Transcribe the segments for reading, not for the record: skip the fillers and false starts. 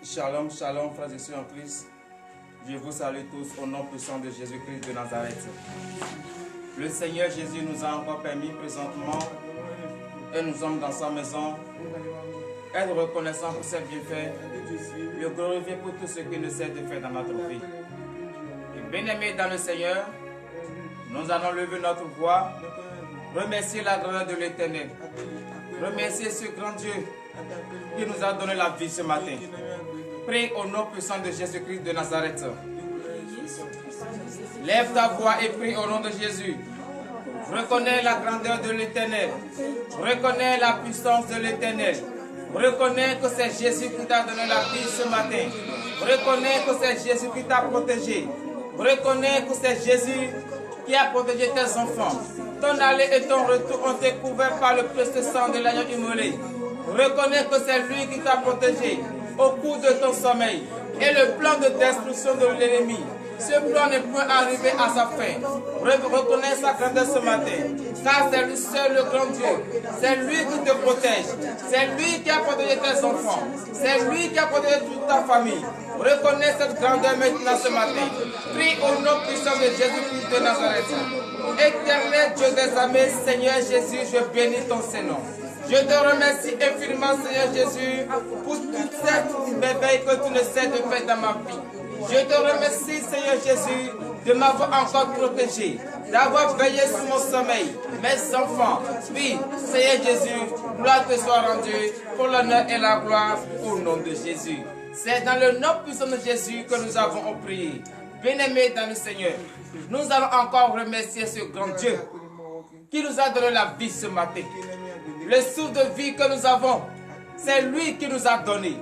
Shalom, shalom, frères et sœurs en Christ. Je vous salue tous au nom puissant de Jésus-Christ de Nazareth. Le Seigneur Jésus nous a encore permis présentement, et nous sommes dans sa maison, être reconnaissant pour ses bienfaits, le glorifier pour tout ce qu'il nous sait de faire dans notre vie. Et bien-aimés dans le Seigneur, nous allons lever notre voix, remercier la grandeur de l'Éternel, remercier ce grand Dieu qui nous a donné la vie ce matin. Prie au nom puissant de Jésus-Christ de Nazareth. Lève ta voix et prie au nom de Jésus. Reconnais la grandeur de l'Éternel. Reconnais la puissance de l'Éternel. Reconnais que c'est Jésus qui t'a donné la vie ce matin. Reconnais que c'est Jésus qui t'a protégé. Reconnais que c'est Jésus qui a protégé tes enfants. Ton aller et ton retour ont été couverts par le précieux sang de l'agneau immolé. Reconnais que c'est lui qui t'a protégé au cours de ton sommeil. Et le plan de destruction de l'ennemi, ce plan n'est point arrivé à sa fin. Reconnais sa grandeur ce matin, car c'est lui seul le grand Dieu. C'est lui qui te protège. C'est lui qui a protégé tes enfants. C'est lui qui a protégé toute ta famille. Reconnais cette grandeur maintenant ce matin. Prie au nom puissant de Jésus-Christ de Nazareth. Éternel Dieu des armées, Seigneur Jésus, je bénis ton Saint-Nom. Je te remercie infiniment, Seigneur Jésus, pour toute cette merveille que tu ne sais de faire dans ma vie. Je te remercie, Seigneur Jésus, de m'avoir encore protégé, d'avoir veillé sur mon sommeil, mes enfants. Oui, Seigneur Jésus, gloire te soit rendue pour l'honneur et la gloire au nom de Jésus. C'est dans le nom puissant de Jésus que nous avons prié. Bien-aimés dans le Seigneur, nous allons encore remercier ce grand Dieu qui nous a donné la vie ce matin. Le souffle de vie que nous avons, c'est lui qui nous a donné.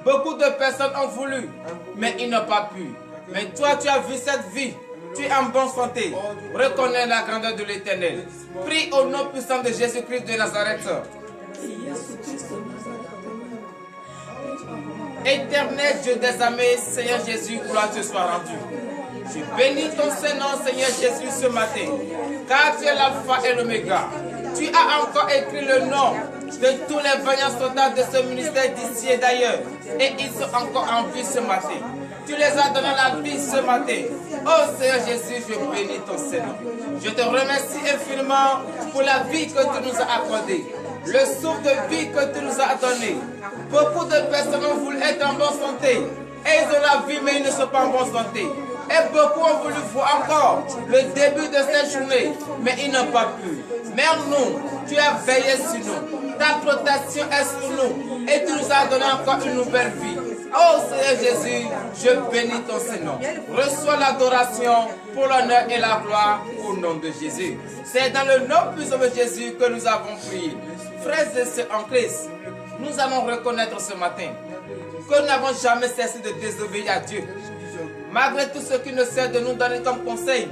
Beaucoup de personnes ont voulu, mais ils n'ont pas pu. Mais toi, tu as vu cette vie. Tu es en bonne santé. Reconnais la grandeur de l'Éternel. Prie au nom puissant de Jésus-Christ de Nazareth. Éternel Dieu des armées, Seigneur Jésus, gloire te soit rendue. Je bénis ton Saint-Nom, Seigneur Jésus, ce matin, car tu es l'alpha et l'oméga. Tu as encore écrit le nom de tous les vaillants soldats de ce ministère d'ici et d'ailleurs. Et ils sont encore en vie ce matin. Tu les as donné la vie ce matin. Oh Seigneur Jésus, je bénis ton Seigneur. Je te remercie infiniment pour la vie que tu nous as accordée. Le souffle de vie que tu nous as donné. Beaucoup de personnes ont voulu être en bonne santé. Et ils ont la vie, mais ils ne sont pas en bonne santé. Et beaucoup ont voulu voir encore le début de cette journée, mais ils n'ont pas pu. Mais nous, tu as veillé sur nous. Ta protection est sur nous. Et tu nous as donné encore une nouvelle vie. Oh Seigneur Jésus, je bénis ton Saint-Nom. Reçois l'adoration pour l'honneur et la gloire au nom de Jésus. C'est dans le nom puissant de Jésus que nous avons prié. Frères et sœurs en Christ, nous allons reconnaître ce matin que nous n'avons jamais cessé de désobéir à Dieu. Malgré tout ce qu'il ne sait de nous donner comme conseil,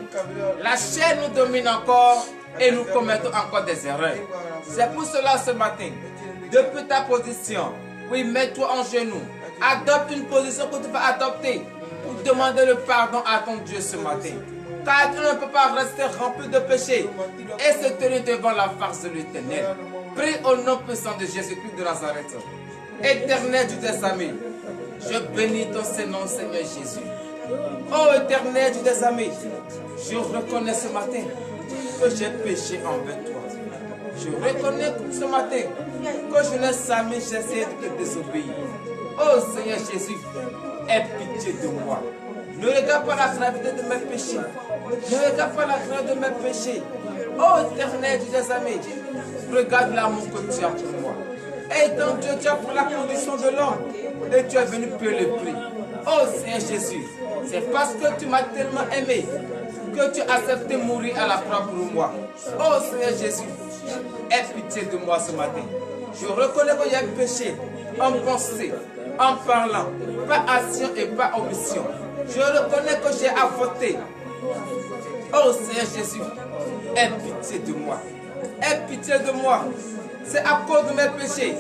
la chair nous domine encore et nous commettons encore des erreurs. C'est pour cela ce matin, depuis ta position, oui, mets-toi en genoux, adopte une position que tu vas adopter pour demander le pardon à ton Dieu ce matin. Car tu ne peux pas rester rempli de péché et se tenir devant la face de l'Éternel. Prie au nom puissant de Jésus-Christ de Nazareth. Éternel Dieu des armées, je bénis ton Saint-Nom, Seigneur Jésus. Oh Éternel Dieu des armées, je reconnais ce matin que j'ai péché envers toi. Je reconnais ce matin que je n'ai jamais essayé de te désobéir. Oh Seigneur Jésus, aie pitié de moi. Ne regarde pas la gravité de mes péchés. Ne regarde pas la gravité de mes péchés. Oh Éternel Dieu des armées, regarde l'amour que tu as pour moi. Et ton Dieu, tu as pris la condition de l'homme et tu es venu payer le prix. Oh Seigneur Jésus, c'est parce que tu m'as tellement aimé que tu as accepté de mourir à la croix pour moi. Oh Seigneur Jésus, aie pitié de moi ce matin. Je reconnais que j'ai péché en pensée, en parlant, par action et par omission. Je reconnais que j'ai avorté. Oh Seigneur Jésus, aie pitié de moi. Aie pitié de moi. C'est à cause de mes péchés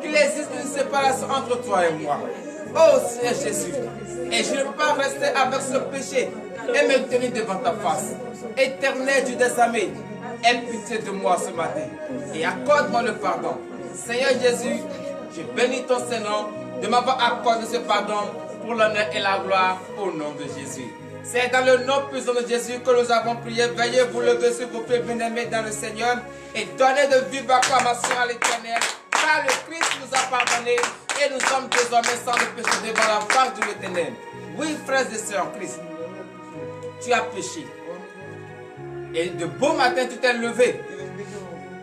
qu'il existe une séparation entre toi et moi. Oh Seigneur Jésus, et je ne peux pas rester avec ce péché et me tenir devant ta face. Éternel Dieu des armées, aie pitié de moi ce matin et accorde-moi le pardon. Seigneur Jésus, je bénis ton Saint-Nom de m'avoir accordé ce pardon pour l'honneur et la gloire au nom de Jésus. C'est dans le nom puissant de Jésus que nous avons prié. Veuillez vous lever sur vos pieds bien-aimés dans le Seigneur et donnez de vive acclamation à l'Éternel, car le Christ nous a pardonné et nous sommes désormais sans le péché devant la face de l'Éternel. Oui, frères et sœurs en Christ, tu as péché. Et de beau matin, tu t'es levé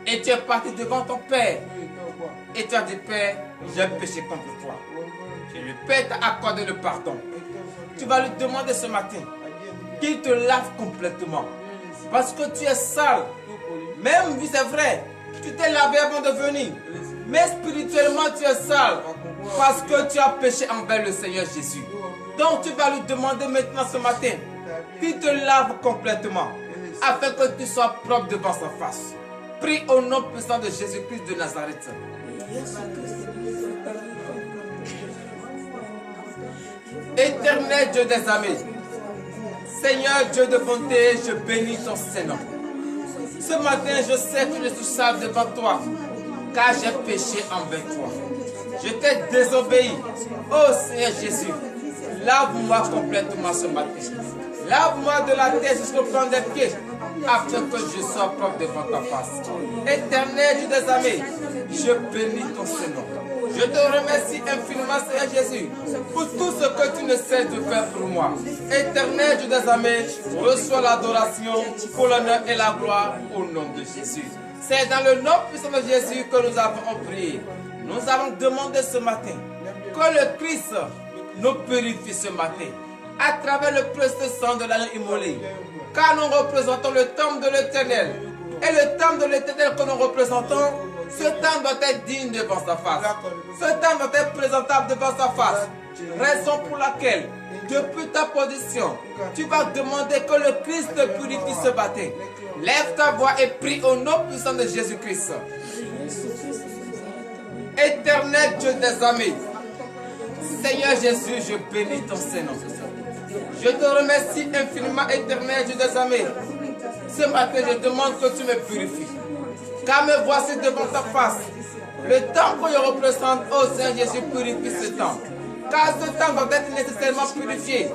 et tu es parti devant ton Père. Et tu as dit, Père, j'ai péché contre toi. Et le Père t'a accordé le pardon. Tu vas lui demander ce matin qu'il te lave complètement. Parce que tu es sale. Même, oui, c'est vrai, tu t'es lavé avant de venir. Mais spirituellement, tu es sale. Parce que tu as péché envers le Seigneur Jésus. Donc, tu vas lui demander maintenant ce matin qu'il te lave complètement. Afin que tu sois propre devant sa face. Prie au nom puissant de Jésus-Christ de Nazareth. Éternel Dieu des armées, Seigneur Dieu de bonté, je bénis ton Saint-Nom. Ce matin, je sais que je suis sale devant toi, car j'ai péché envers toi. Je t'ai désobéi. Oh Seigneur Jésus, lave-moi complètement ce matin. Lave-moi de la tête jusqu'au plan des pieds, afin que je sois propre devant ta face. Éternel Dieu des armées, je bénis ton Saint-Nom. Je te remercie infiniment, Seigneur Jésus, pour tout ce que tu ne cesses de faire pour moi. Éternel Dieu des armées, reçois l'adoration pour l'honneur et la gloire au nom de Jésus. C'est dans le nom puissant de Jésus que nous avons prié. Nous avons demandé ce matin que le Christ nous purifie ce matin à travers le précieux sang de l'agneau immolé. Car nous représentons le temple de l'Éternel. Et le temple de l'Éternel que nous représentons, ce temple doit être digne devant sa face. Ce temple doit être présentable devant sa face. Raison pour laquelle, depuis ta position, tu vas demander que le Christ te purifie ce matin. Lève ta voix et prie au nom puissant de Jésus-Christ. Éternel Dieu des armées, Seigneur Jésus, je bénis ton Saint-Nom. Je te remercie infiniment, éternel Dieu des armées. Ce matin, je demande que tu me purifies. Car me voici devant ta face. Le temple que je représente, oh Seigneur Jésus, purifie ce temple. Car ce temple doit être nécessairement purifié.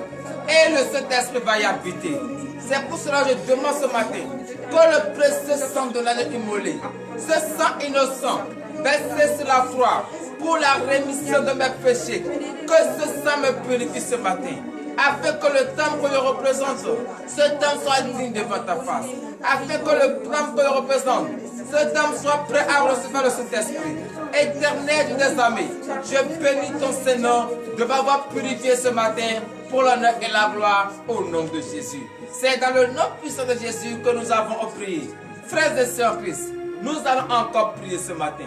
Et le Saint-Esprit va y habiter. C'est pour cela que je demande ce matin que le précieux sang de l'agneau immolé, ce sang innocent, versé sur la croix pour la rémission de mes péchés, que ce sang me purifie ce matin. Afin que le temple que je représente, ce temple soit digne devant ta face. Afin que le temple que je représente, ce temple soit prêt à recevoir le Saint-Esprit. Éternel Dieu des armées, je bénis ton Saint-Nom de m'avoir purifié ce matin pour l'honneur et la gloire au nom de Jésus. C'est dans le nom puissant de Jésus que nous avons prié. Frères et sœurs en Christ, nous allons encore prier ce matin.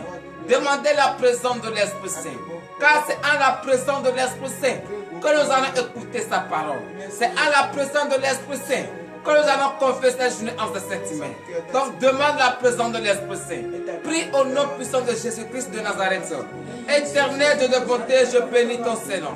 Demandez la présence de l'Esprit Saint. Car c'est en la présence de l'Esprit Saint que nous allons écouter sa parole. C'est en la présence de l'Esprit Saint que nous allons confesser la journée en ce Saint-Humain. Donc demande la présence de l'Esprit Saint. Prie au nom puissant de Jésus-Christ de Nazareth. Éternel Dieu de bonté, je bénis ton Saint-Nom.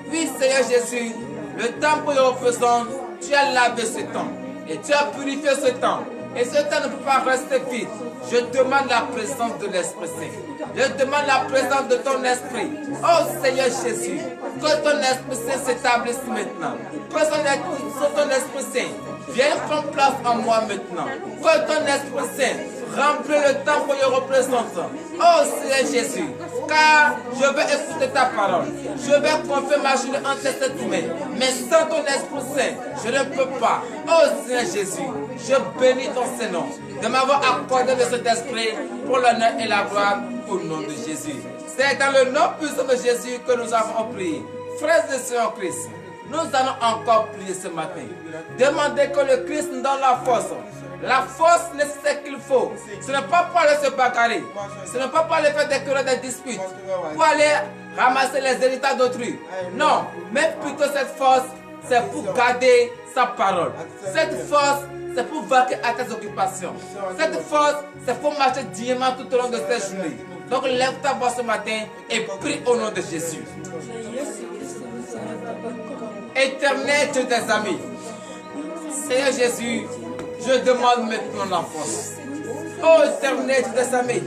Oui, Seigneur Jésus, le temps que je représente, tu as lavé ce temps. Et tu as purifié ce temps. Et ce temps ne peut pas rester vide. Je demande la présence de l'Esprit Saint. Je demande la présence de ton Esprit. Oh Seigneur Jésus, que ton Esprit Saint s'établisse maintenant. Que ton Esprit Saint vienne prendre place en moi maintenant. Que ton Esprit Saint remplit le temps que je représente. Oh Seigneur Jésus, car je veux écouter ta parole. Je vais confier ma journée entre tes mains. Mais sans ton Esprit Saint, je ne peux pas. Oh Seigneur Jésus, je bénis ton Saint-Nom de m'avoir accordé de cet esprit pour l'honneur et la gloire au nom de Jésus. C'est dans le nom puissant de Jésus que nous avons prié. Frères et sœurs en Christ, nous allons encore prier ce matin. Demandez que le Christ nous donne la force. La force nécessaire qu'il faut. Ce n'est pas pour aller se bagarrer. Ce n'est pas pour aller faire des querelles, des disputes. Pour aller ramasser les héritages d'autrui. Non, mais plutôt cette force, c'est pour garder sa parole. Cette force, c'est pour vaquer à tes occupations. Cette force, c'est pour marcher dignement tout au long de cette journée. Donc lève ta voix ce matin et prie au nom de Jésus. Éternel Dieu des amis, Seigneur Jésus, je demande maintenant la force. Oh éternel Dieu des amis,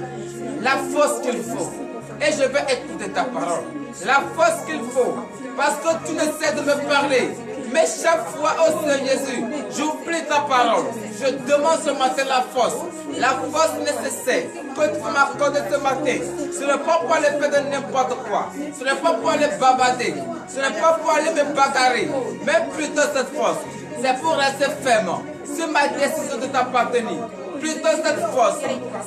la force qu'il faut et je vais écouter ta parole. La force qu'il faut, parce que tu ne cesses de me parler. Mais chaque fois, oh Seigneur Jésus, j'oublie ta parole. Je demande ce matin la force nécessaire que tu vas m'accorder ce matin. Ce n'est pas pour aller faire de n'importe quoi. Ce n'est pas pour aller bavarder. Ce n'est pas pour aller me bagarrer. Mais plutôt cette force, c'est pour rester ferme sur ma décision de t'appartenir. Plutôt cette force,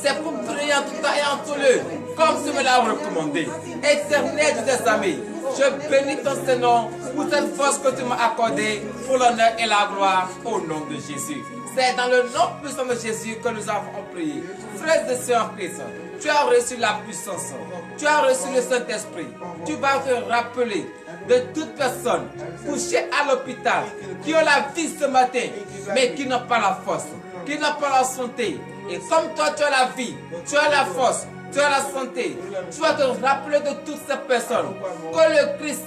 c'est pour prier en tout temps et en tout lieu, comme tu me l'as recommandé. Éternel Dieu des armées, je bénis ton Seigneur pour cette force que tu m'as accordée pour l'honneur et la gloire au nom de Jésus. C'est dans le nom puissant de Jésus que nous avons prié. Frères et sœurs en Christ, tu as reçu la puissance, tu as reçu le Saint-Esprit. Tu vas te rappeler de toute personne couchée à l'hôpital, qui ont la vie ce matin, mais qui n'ont pas la force, qui n'ont pas la santé. Et comme toi, tu as la vie, tu as la force, tu as la santé, tu vas te rappeler de toutes ces personnes que le Christ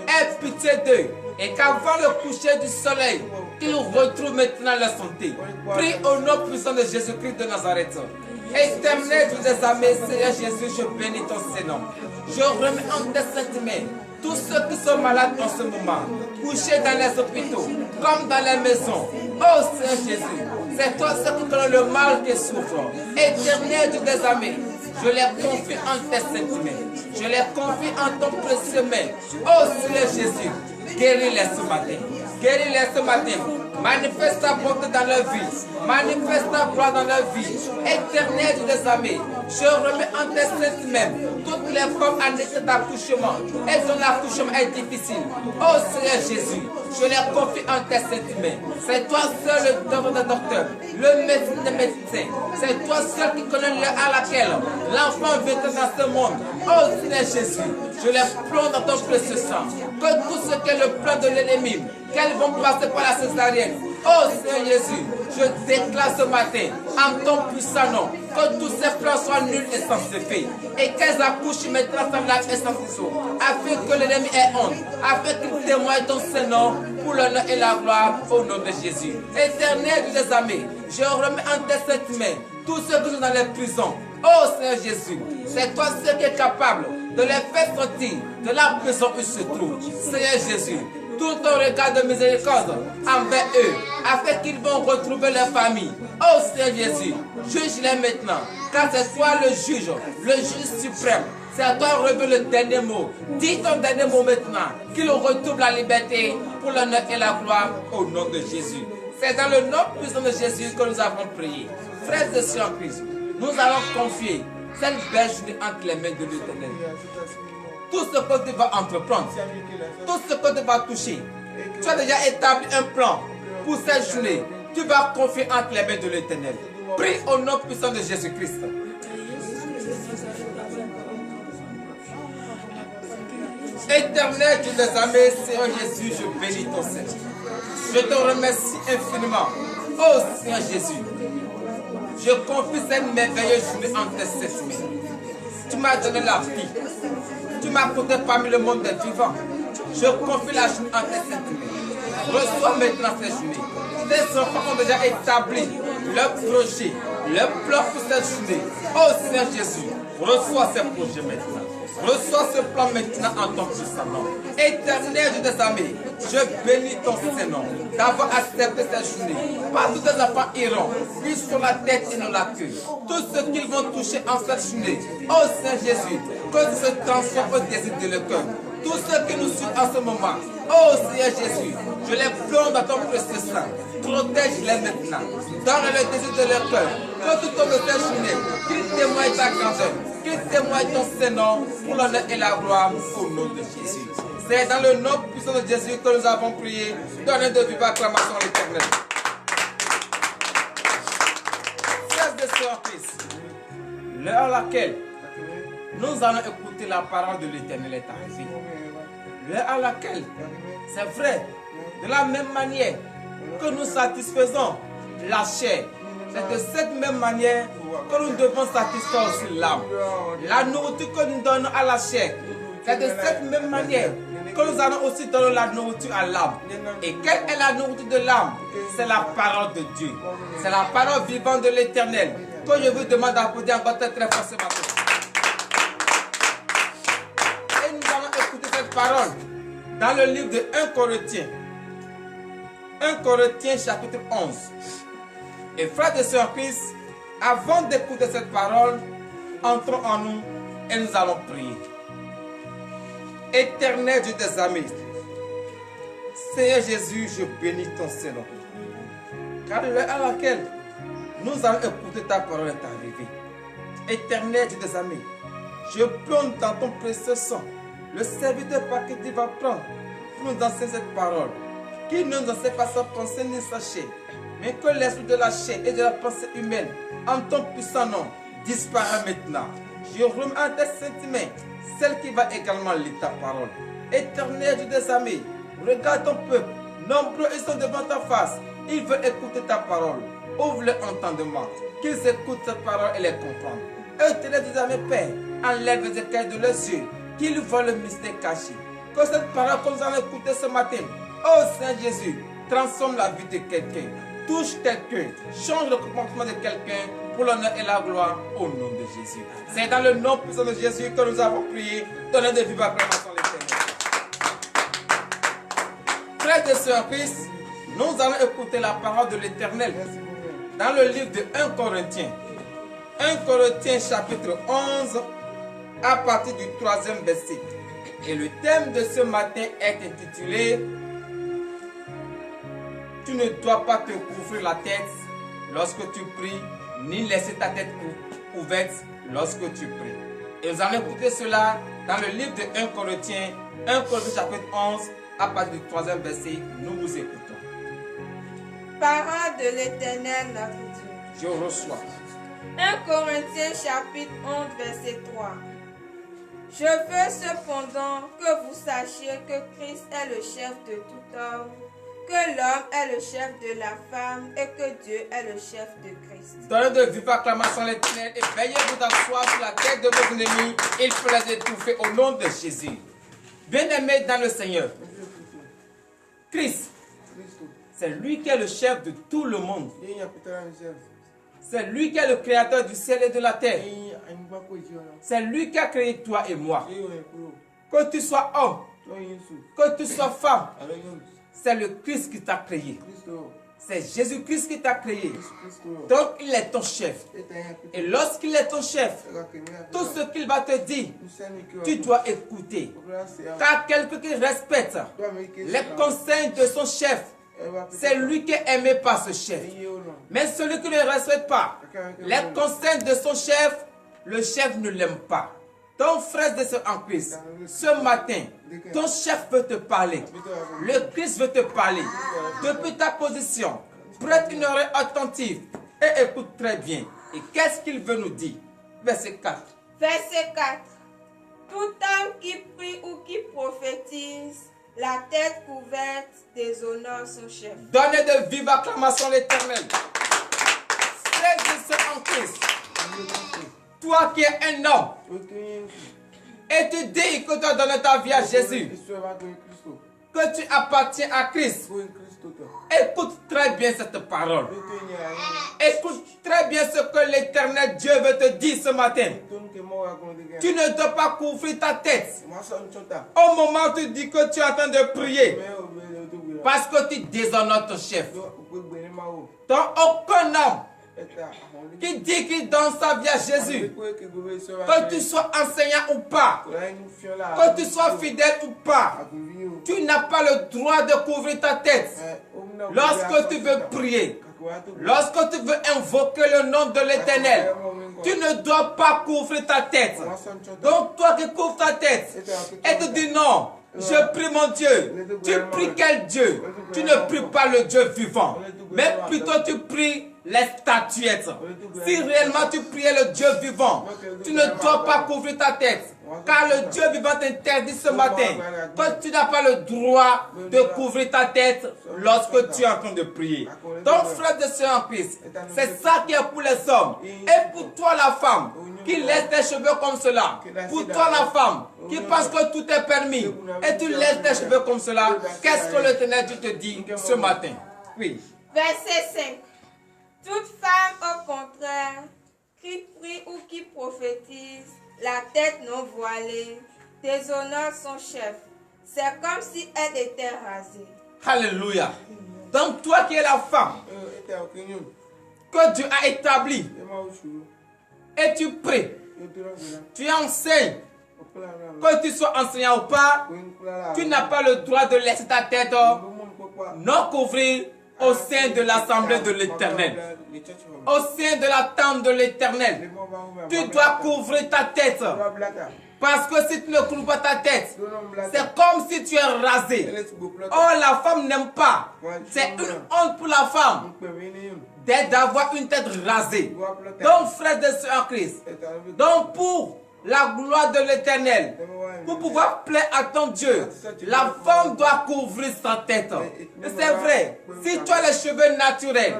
ait pitié d'eux et qu'avant le coucher du soleil, qu'ils retrouvent maintenant la santé. Prie au nom puissant de Jésus-Christ de Nazareth. Éternel Dieu des armées, Seigneur Jésus, je bénis ton Seigneur. Je remets en tes saintes mains tous ceux qui sont malades en ce moment, couchés dans les hôpitaux, comme dans les maisons. Oh Seigneur Jésus, c'est toi ceux qui connais le mal qui souffre. Éternel Dieu des armées, je les confie en tes saintes mains. Je les confie en ton précieux main. Oh Seigneur Jésus, guéris-les ce matin. Guéris-les ce matin. Manifeste ta bonté dans leur vie. Manifeste ta gloire dans leur vie. Éternel Dieu des armées, je remets en tes saintes mains toutes les femmes en état d'accouchement et dont l'accouchement est difficile. Oh Seigneur Jésus, je les confie en tes saintes mains. C'est toi seul le docteur des docteurs, le médecin des médecins. C'est toi seul qui connais l'heure à laquelle l'enfant vient dans ce monde. Oh Seigneur Jésus, je les plonge dans ton précieux sang. Que tout ce qui est le plan de l'ennemi, qu'elles vont passer par la césarienne. Oh Seigneur Jésus, je déclare ce matin en ton puissant nom que tous ces plans soient nuls et sans effet et qu'elles accouchent maintenant sans la et sans ciseaux, afin que l'ennemi ait honte, afin qu'il témoigne ton Seigneur pour l'honneur et la gloire au nom de Jésus. Éternel Dieu des armées, je remets en tes saintes mains tous ceux qui sont dans les prisons. Oh Seigneur Jésus, c'est toi seul qui est capable de les faire sortir de la prison où ils se trouvent. Seigneur Jésus, tout ton regard de miséricorde envers eux, afin qu'ils vont retrouver leur famille. Oh Seigneur Jésus, juge-les maintenant, car c'est toi le juge suprême. C'est à toi de relever le dernier mot. Dis ton dernier mot maintenant, qu'ils retrouvent la liberté pour l'honneur et la gloire au nom de Jésus. C'est dans le nom puissant de Jésus que nous avons prié. Frères et sœurs en Christ, nous allons confier cette belle journée entre les mains de l'Éternel. Tout ce que tu vas entreprendre, tout ce que tu vas toucher, tu as déjà établi un plan pour cette journée. Tu vas confier entre les mains de l'Éternel. Prie au nom puissant de Jésus-Christ. Éternel Dieu des armées, Seigneur Jésus, je bénis ton Seigneur. Je te remercie infiniment. Oh Seigneur Jésus, je confie cette merveilleuse journée en tes sept mains. Tu m'as donné la vie. Tu m'as compté parmi le monde des vivants. Je confie la journée en tes sept mains. Reçois maintenant cette journée. Tes enfants ont déjà établi leur projet, leur plan pour cette journée. Oh Seigneur Jésus, reçois ces projets maintenant. Reçois ce plan maintenant en ton puissant nom. Éternel Dieu des armées, je bénis ton Seigneur d'avoir accepté cette journée. Pas tous les enfants iront, ils sur la tête et non la queue. Tout ce qu'ils vont toucher en cette journée, oh Saint Jésus, que se transforme au désir de leur cœur. Tous ceux qui nous suivent en ce moment, oh Seigneur Jésus, je les plonge dans ton précieux sang. Protège-les maintenant. Donne le désir de leur cœur. Que tout au long de cette journée, qu'ils témoignent ta grandeur, qu'ils témoignent ton Seigneur pour l'honneur et la gloire au nom de Jésus. C'est dans le nom puissant de Jésus que nous avons prié. Donnez de vive acclamation à l'Éternel. Frères et sœurs en Christ, l'heure à laquelle nous allons écouter la parole de l'Éternel est arrivée. L'heure à laquelle, c'est vrai, de la même manière que nous satisfaisons la chair, c'est de cette même manière que nous devons satisfaire aussi l'âme. La nourriture que nous donnons à la chair, c'est de cette même manière que nous allons aussi donner la nourriture à l'âme. Et quelle est la nourriture de l'âme? C'est la parole de Dieu. C'est la parole vivante de l'Éternel que je vous demande d'applaudir encore très fort ce matin. cette parole dans le livre de 1 Corinthiens. 1 Corinthiens chapitre 11. Et frères et sœurs en Christ, avant d'écouter cette parole, entrons en nous et nous allons prier. Éternel Dieu des armées, Seigneur Jésus, je bénis ton Seigneur. Car l'heure à laquelle nous allons écouter ta parole est arrivée. Éternel Dieu des armées, je plonge dans ton précieux sang le serviteur par qui tu vas prendre pour nous enseigner cette parole. Qui ne nous enseigne pas sa pensée ni sa chair, mais que l'esprit de la chair et de la pensée humaine, en ton puissant nom, disparaît maintenant. Je remets en tes saintes mains celle qui va également lire ta parole. Éternel Dieu des armées, regarde ton peuple, nombreux ils sont devant ta face, ils veulent écouter ta parole. Ouvre leur entendement, qu'ils écoutent cette parole et les comprennent. Éternel Dieu des armées, Père, enlève les écailles de leurs yeux, qu'ils voient le mystère caché. Que cette parole que nous allons écouter ce matin, oh Saint Jésus, transforme la vie de quelqu'un, touche quelqu'un, change le comportement de quelqu'un pour l'honneur et la gloire au nom de Jésus. C'est dans le nom puissant de Jésus que nous avons prié. Donnez de vives acclamations à l'Éternel. Frères et sœurs en Christ, nous allons écouter la parole de l'Éternel dans le livre de 1 Corinthiens. 1 Corinthiens chapitre 11 à partir du 3e verset. Et le thème de ce matin est intitulé « Tu ne dois pas te couvrir la tête lorsque tu pries, ni laisser ta tête ouverte lorsque tu pries. » Et nous allons écouter cela dans le livre de 1 Corinthiens, 1 Corinthiens chapitre 11, à partir du 3e verset. Nous vous écoutons. Parole de l'Éternel notre Dieu. Je reçois. 1 Corinthiens chapitre 11 verset 3. Je veux cependant que vous sachiez que Christ est le chef de tout homme, que l'homme est le chef de la femme et que Dieu est le chef de Christ. Donnez de vives acclamations à l'Éternel et veillez vous d'asseoir sur la tête de vos ennemis. Il faut les étouffer au nom de Jésus. Bien-aimés dans le Seigneur, Christ, c'est lui qui est le chef de tout le monde. C'est lui qui est le créateur du ciel et de la terre. C'est lui qui a créé toi et moi. Que tu sois homme, que tu sois femme, c'est le Christ qui t'a créé. C'est Jésus-Christ qui t'a créé. Donc il est ton chef. Et lorsqu'il est ton chef, tout ce qu'il va te dire, tu dois écouter. Car quelqu'un qui respecte les conseils de son chef, c'est lui qui est aimé par ce chef. Mais celui qui ne respecte pas les conseils de son chef, le chef ne l'aime pas. Ton frère de en Christ, ce matin, ton chef veut te parler. Le Christ veut te parler. Depuis ta position, prête une oreille attentive et écoute très bien. Et qu'est-ce qu'il veut nous dire? Verset 4. Verset 4. Tout homme qui prie ou qui prophétise, la tête couverte déshonore son chef. Donnez de vives acclamations à l'Éternel. Frère de en Christ, toi qui es un homme, et tu dis que tu as donné ta vie à Jésus, que tu appartiens à Christ, écoute très bien cette parole. Écoute très bien ce que l'Éternel Dieu veut te dire ce matin. Tu ne dois pas couvrir ta tête au moment où tu dis que tu es en train de prier, parce que tu déshonores ton chef. Donc aucun homme qui dit qu'il donne sa vie à Jésus, que tu sois enseignant ou pas, que tu sois fidèle ou pas, tu n'as pas le droit de couvrir ta tête. Lorsque tu veux prier, lorsque tu veux invoquer le nom de l'Éternel, tu ne dois pas couvrir ta tête. Donc toi qui couvres ta tête et tu dis non, je prie mon Dieu. Tu pries quel Dieu? Tu ne pries pas le Dieu vivant, mais plutôt tu pries les statuettes. Si réellement tu priais le Dieu vivant, tu ne dois pas couvrir ta tête. Car le Dieu vivant t'interdit ce matin que tu n'as pas le droit de couvrir ta tête lorsque tu es en train de prier. Donc frère de sœur en Christ, c'est ça qui est pour les hommes. Et pour toi la femme qui laisse tes cheveux comme cela, pour toi la femme qui pense que tout est permis et tu laisses tes cheveux comme cela, qu'est-ce que l'Éternel Dieu te dit ce matin? Oui. Verset 5. Toute femme au contraire qui prie ou qui prophétise, la tête non voilée, déshonore son chef. C'est comme si elle était rasée. Alléluia. Donc toi qui es la femme que Dieu a établie et tu pries, tu enseignes, que tu sois enseignant ou pas, tu n'as pas le droit de laisser ta tête non couvrir au sein de l'assemblée de l'Éternel, au sein de la tente de l'Éternel. Tu dois couvrir ta tête. Parce que si tu ne couvres pas ta tête, c'est comme si tu es rasé. Oh, la femme n'aime pas. C'est une honte pour la femme d'avoir une tête rasée. Donc, frères et sœurs en Christ, donc pour la gloire de l'Éternel, pour pouvoir plaire à ton Dieu, la femme doit couvrir sa tête. Et c'est vrai, si tu as les cheveux naturels,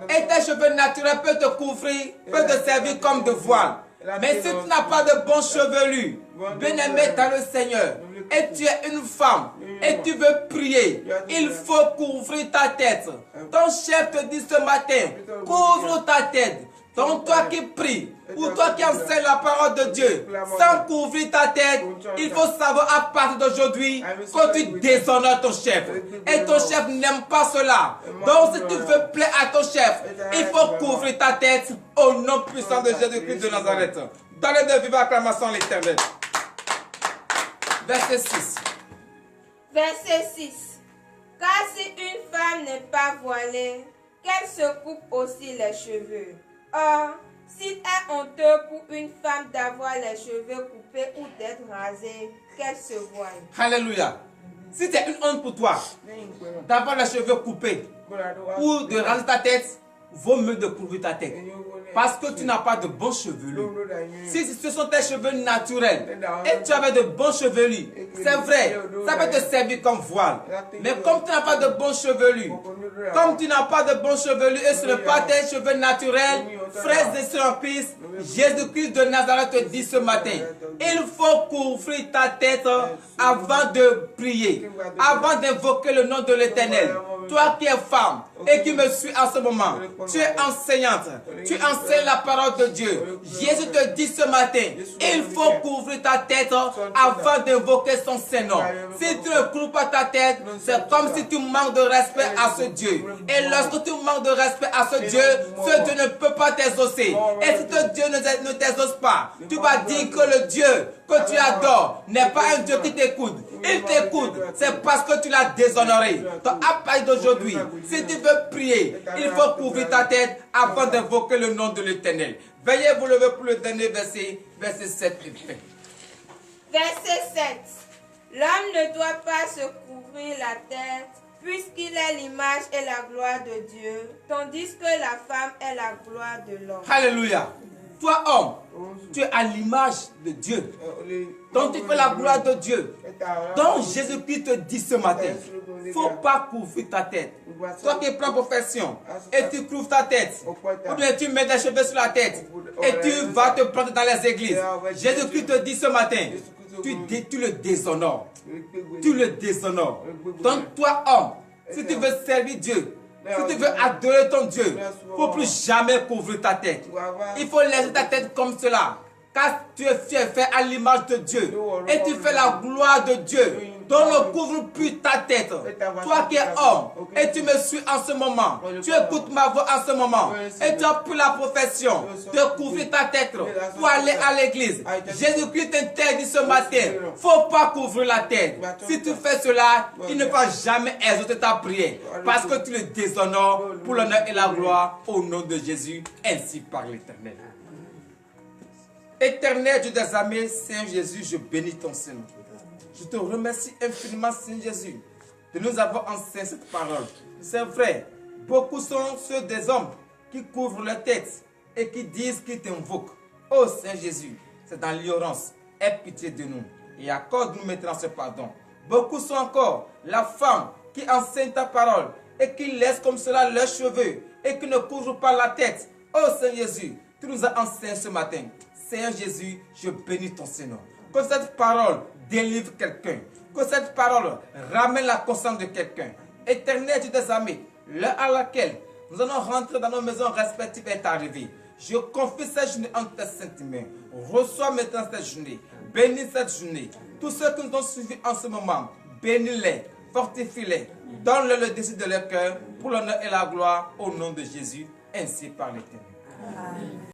et tes cheveux naturels peuvent te couvrir, peuvent te servir comme de voile. Mais si tu n'as pas de bons chevelus, bien-aimé dans le Seigneur, et tu es une femme, et tu veux prier, il faut couvrir ta tête. Ton chef te dit ce matin, couvre ta tête. Donc toi qui pries, ou toi qui enseignes la parole de Dieu, sans couvrir ta tête, il faut savoir à partir d'aujourd'hui que tu déshonores ton chef. Et ton chef n'aime pas cela. Donc si tu veux plaire à ton chef, il faut couvrir ta tête au nom puissant de Jésus-Christ de Nazareth. Donnez de vive acclamation à l'Éternel. Verset 6. Verset 6. Car si une femme n'est pas voilée, qu'elle se coupe aussi les cheveux. Or, s'il est honteux pour une femme d'avoir les cheveux coupés ou d'être rasée, qu'elle se voie. Alléluia. Si c'est une honte pour toi d'avoir les cheveux coupés ou de raser ta tête, vaut mieux de couvrir ta tête. Parce que tu n'as pas de bons chevelus. Si ce sont tes cheveux naturels et tu avais de bons chevelus, c'est vrai, ça peut te servir comme voile. Mais comme tu n'as pas de bons chevelus, comme tu n'as pas de bons chevelus et ce n'est pas tes cheveux naturels, frères et sœurs en Christ, Jésus-Christ de Nazareth te dit ce matin, il faut couvrir ta tête avant de prier, avant d'invoquer le nom de l'Éternel. Toi qui es femme et qui me suis en ce moment, tu es enseignante, tu enseignes la parole de Dieu. Jésus te dit ce matin, il faut couvrir ta tête avant d'invoquer son Saint-Nom. Si tu ne couvres pas ta tête, c'est comme si tu manques de respect à ce Dieu. Et lorsque tu manques de respect à ce Dieu ne peut pas t'exaucer. Et si ce Dieu ne t'exauce pas, tu vas dire que le Dieu que tu adores n'est pas un Dieu qui t'écoute. Il t'écoute, c'est parce que tu l'as déshonoré. Donc à partir d'aujourd'hui, si tu veux prier, il faut couvrir ta tête avant d'invoquer le nom de l'Éternel. Veuillez vous lever pour le dernier verset, verset 7 et fin. Verset 7. L'homme ne doit pas se couvrir la tête, puisqu'il est l'image et la gloire de Dieu, tandis que la femme est la gloire de l'homme. Alléluia. Toi, homme, tu es à l'image de Dieu. Donc tu fais la gloire de Dieu. Donc Jésus-Christ te dit ce matin, il ne faut pas couvrir ta tête. Toi qui prends profession et tu couvres ta tête, ou bien tu mets des cheveux sur la tête et tu vas te prendre dans les églises. Jésus-Christ te dit ce matin, tu le déshonores. Tu le déshonores. Donc toi, homme, si tu veux servir Dieu, si tu veux adorer ton Dieu, il ne faut plus jamais couvrir ta tête. Il faut laisser ta tête comme cela. Car tu es fait à l'image de Dieu. Et tu fais la gloire de Dieu. Donc ne couvre plus ta tête. Toi qui es homme, et tu me suis en ce moment, tu écoutes ma voix en ce moment, et tu as pris la profession de couvrir ta tête pour aller à l'église. Jésus-Christ t'interdit ce matin, il ne faut pas couvrir la tête. Si tu fais cela, il ne va jamais exaucer ta prière, parce que tu le déshonores pour l'honneur et la gloire au nom de Jésus, ainsi par l'Éternel. Éternel Dieu des armées, Saint Jésus, je bénis ton Seigneur. Je te remercie infiniment, Saint Jésus, de nous avoir enseigné cette parole. C'est vrai, beaucoup sont ceux des hommes qui couvrent leur tête et qui disent qu'ils t'invoquent. Oh Saint Jésus, c'est dans l'ignorance. Aie pitié de nous et accorde-nous maintenant ce pardon. Beaucoup sont encore la femme qui enseigne ta parole et qui laisse comme cela leurs cheveux et qui ne couvrent pas la tête. Oh Saint Jésus, tu nous as enseigné ce matin. Seigneur Jésus, je bénis ton Seigneur. Que cette parole délivre quelqu'un. Que cette parole ramène la conscience de quelqu'un. Éternel Dieu des armées, l'heure à laquelle nous allons rentrer dans nos maisons respectives est arrivée. Je confie cette journée entre tes saintes mains. Reçois maintenant cette journée. Bénis cette journée. Tous ceux qui nous ont suivis en ce moment, bénis-les, fortifie-les, donne-leur le désir de leur cœur, pour l'honneur et la gloire, au nom de Jésus, ainsi par l'Éternel.